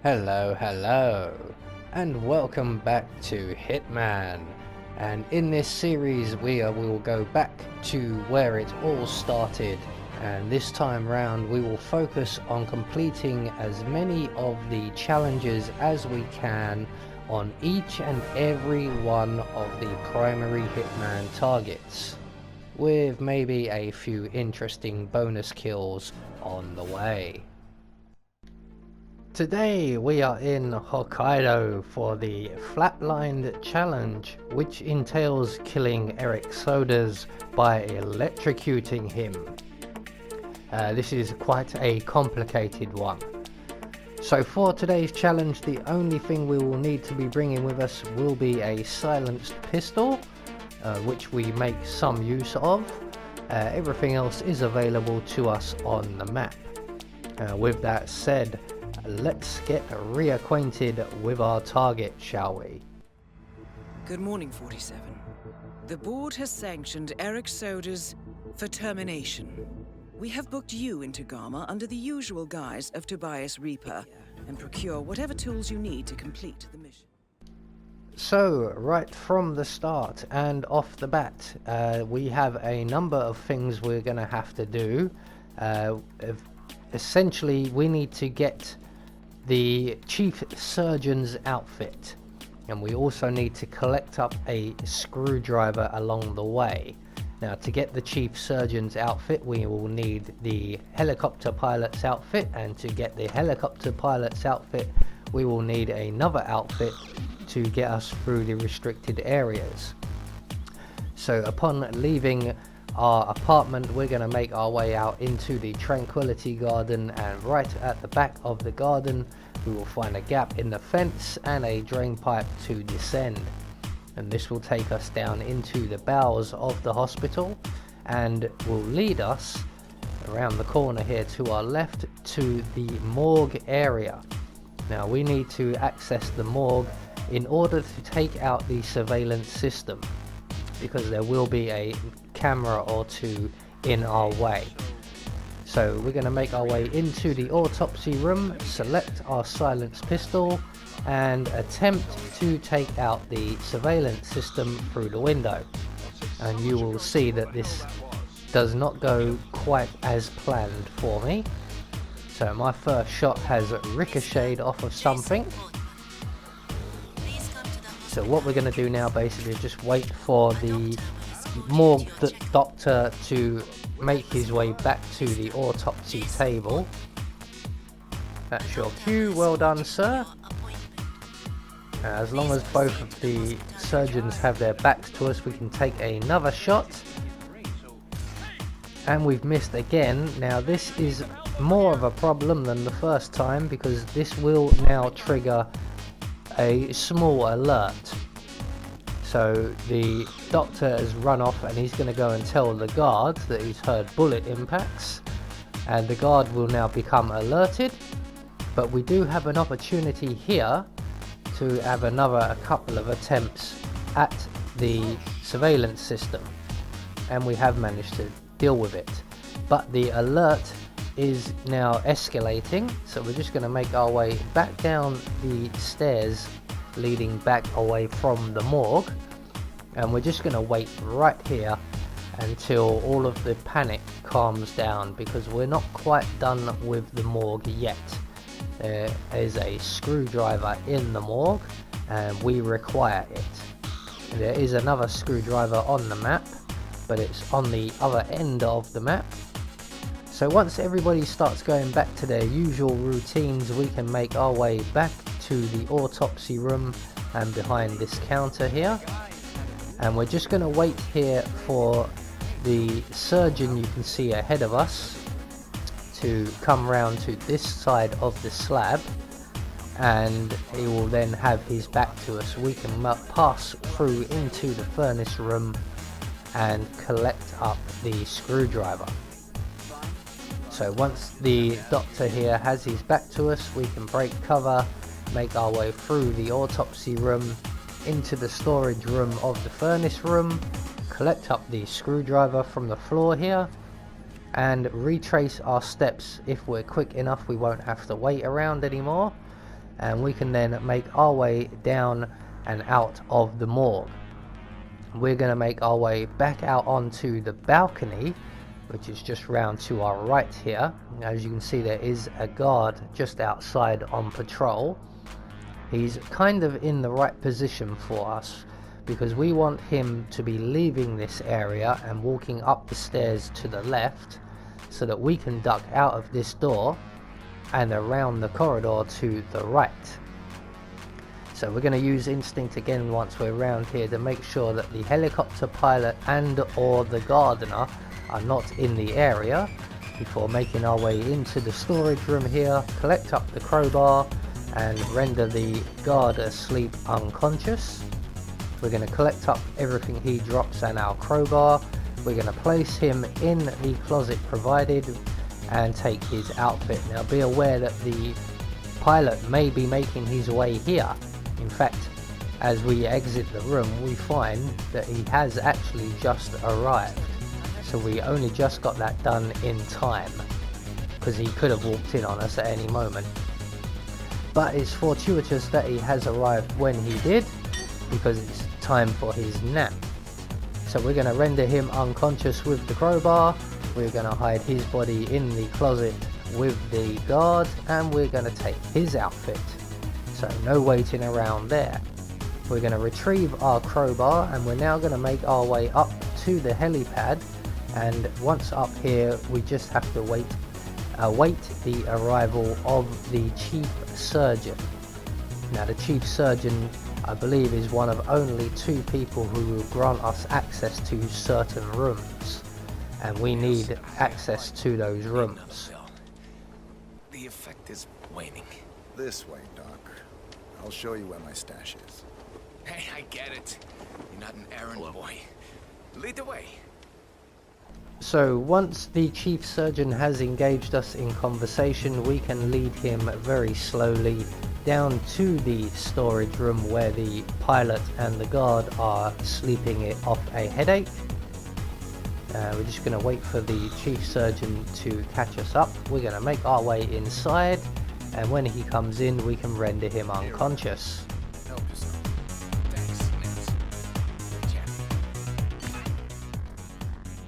Hello, and welcome back to Hitman. And in this series we will go back to where it all started, and this time round we will focus on completing as many of the challenges as we can on each and every one of the primary Hitman targets, with maybe a few interesting bonus kills on the way. Today we are in Hokkaido for the Flatlined challenge, which entails killing Eric Soders by electrocuting him. This is quite a complicated one. So for today's challenge, the only thing we will need to be bringing with us will be a silenced pistol, which we make some use of. Everything else is available to us on the map. With that said, let's get reacquainted with our target, shall we? Good morning, 47. The board has sanctioned Eric Soders for termination. We have booked you into Gamma under the usual guise of Tobias Reaper and procure whatever tools you need to complete the mission. So, right from the start and off the bat, we have a number of things we're going to have to do. Essentially, we need to get the chief surgeon's outfit, and we also need to collect up a screwdriver along the way. Now, to get the chief surgeon's outfit, we will need the helicopter pilot's outfit, and to get the helicopter pilot's outfit, we will need another outfit to get us through the restricted areas. So upon leaving our apartment, we're going to make our way out into the Tranquility Garden, and right at the back of the garden we will find a gap in the fence and a drain pipe to descend, and this will take us down into the bowels of the hospital and will lead us around the corner here to our left to the morgue area. Now we need to access the morgue in order to take out the surveillance system, because there will be a camera or two in our way. So we're going to make our way into the autopsy room, select our silenced pistol and attempt to take out the surveillance system through the window. And you will see that this does not go quite as planned for me. So my first shot has ricocheted off of something. So what we're going to do now basically is just wait for the morgue doctor to make his way back to the autopsy table. That's your cue. Well done, sir. As long as both of the surgeons have their backs to us, we can take another shot. And we've missed again. Now this is more of a problem than the first time, because this will now trigger a small alert. So the doctor has run off and he's going to go and tell the guard that he's heard bullet impacts, and the guard will now become alerted. But we do have an opportunity here to have a couple of attempts at the surveillance system, and we have managed to deal with it. But the alert is now escalating, so we're just going to make our way back down the stairs leading back away from the morgue, and we're just going to wait right here until all of the panic calms down, because we're not quite done with the morgue yet. There is a screwdriver in the morgue and we require it. There is another screwdriver on the map, but it's on the other end of the map. So once everybody starts going back to their usual routines, we can make our way back to the autopsy room and behind this counter here. And we're just going to wait here for the surgeon you can see ahead of us to come round to this side of the slab, and he will then have his back to us. We can pass through into the furnace room and collect up the screwdriver. So once the doctor here has his back to us, we can break cover, make our way through the autopsy room into the storage room of the furnace room, collect up the screwdriver from the floor here, and retrace our steps. If we're quick enough, we won't have to wait around anymore, and we can then make our way down and out of the morgue. We're going to make our way back out onto the balcony, which is just round to our right here. As you can see, there is a guard just outside on patrol. He's kind of in the right position for us, because we want him to be leaving this area and walking up the stairs to the left, so that we can duck out of this door and around the corridor to the right. So we're going to use instinct again once we're around here to make sure that the helicopter pilot and or the gardener are not in the area, before making our way into the storage room here, collect up the crowbar and render the guard asleep unconscious. We're going to collect up everything he drops and our crowbar. We're going to place him in the closet provided and take his outfit. Now be aware that the pilot may be making his way here. In fact, as we exit the room, we find that he has actually just arrived. So we only just got that done in time, because he could have walked in on us at any moment. But it's fortuitous that he has arrived when he did, because it's time for his nap. So we're going to render him unconscious with the crowbar. We're going to hide his body in the closet with the guard, and we're going to take his outfit. So no waiting around there. We're going to retrieve our crowbar, and we're now going to make our way up to the helipad. And once up here, we just have to await the arrival of the chief surgeon. Now the chief surgeon, I believe, is one of only 2 people who will grant us access to certain rooms, and we need access to those rooms. The effect is waning. This way, Doc. I'll show you where my stash is. Hey, I get it. You're not an errand boy. Lead the way. So once the chief surgeon has engaged us in conversation, we can lead him very slowly down to the storage room where the pilot and the guard are sleeping it off a headache. We're just going to wait for the chief surgeon to catch us up. We're going to make our way inside, and when he comes in, we can render him unconscious. Help yourself. Thanks, Nance.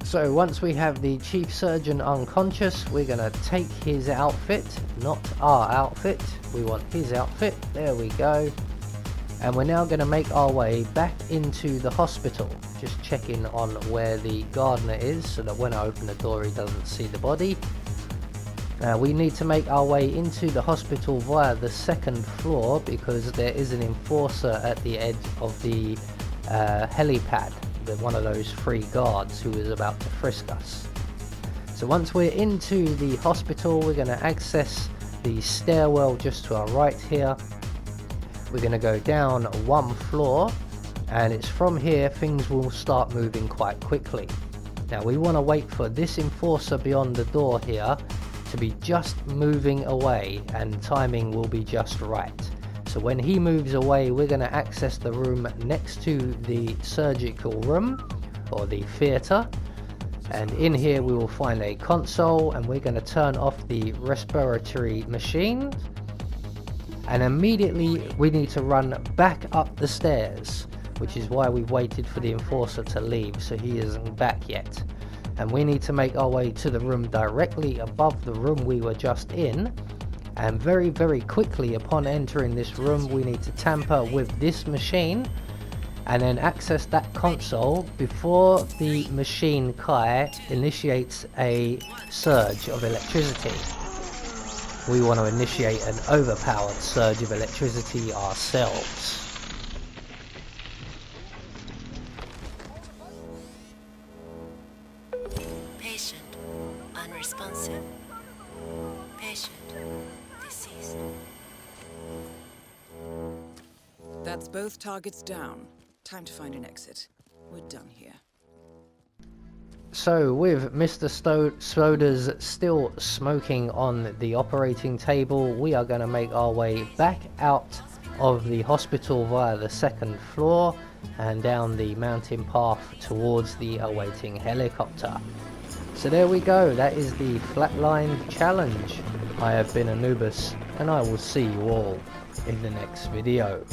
So once we have the chief surgeon unconscious, we're going to take his outfit, not our outfit. We want his outfit. There we go. And we're now going to make our way back into the hospital, just checking on where the gardener is, so that when I open the door he doesn't see the body. We need to make our way into the hospital via the 2nd floor, because there is an enforcer at the edge of the helipad, one of those 3 guards who is about to frisk us. So once we're into the hospital, we're going to access the stairwell just to our right here. We're going to go down 1 floor, and it's from here things will start moving quite quickly. Now we want to wait for this enforcer beyond the door here to be just moving away, and timing will be just right. So when he moves away, we're going to access the room next to the surgical room, or the theatre, and in here we will find a console, and we're going to turn off the respiratory machine, and immediately we need to run back up the stairs, which is why we've waited for the enforcer to leave, so he isn't back yet. And we need to make our way to the room directly above the room we were just in, and very quickly upon entering this room we need to tamper with this machine and then access that console before the machine Kai initiates a surge of electricity. We want to initiate an overpowered surge of electricity ourselves. Patient unresponsive. Patient deceased. That's both targets down. Time to find an exit. We're done here. So with Mr. Soders still smoking on the operating table, we are going to make our way back out of the hospital via the 2nd floor and down the mountain path towards the awaiting helicopter. So there we go, that is the Flatlined challenge. I have been Anubis, and I will see you all in the next video.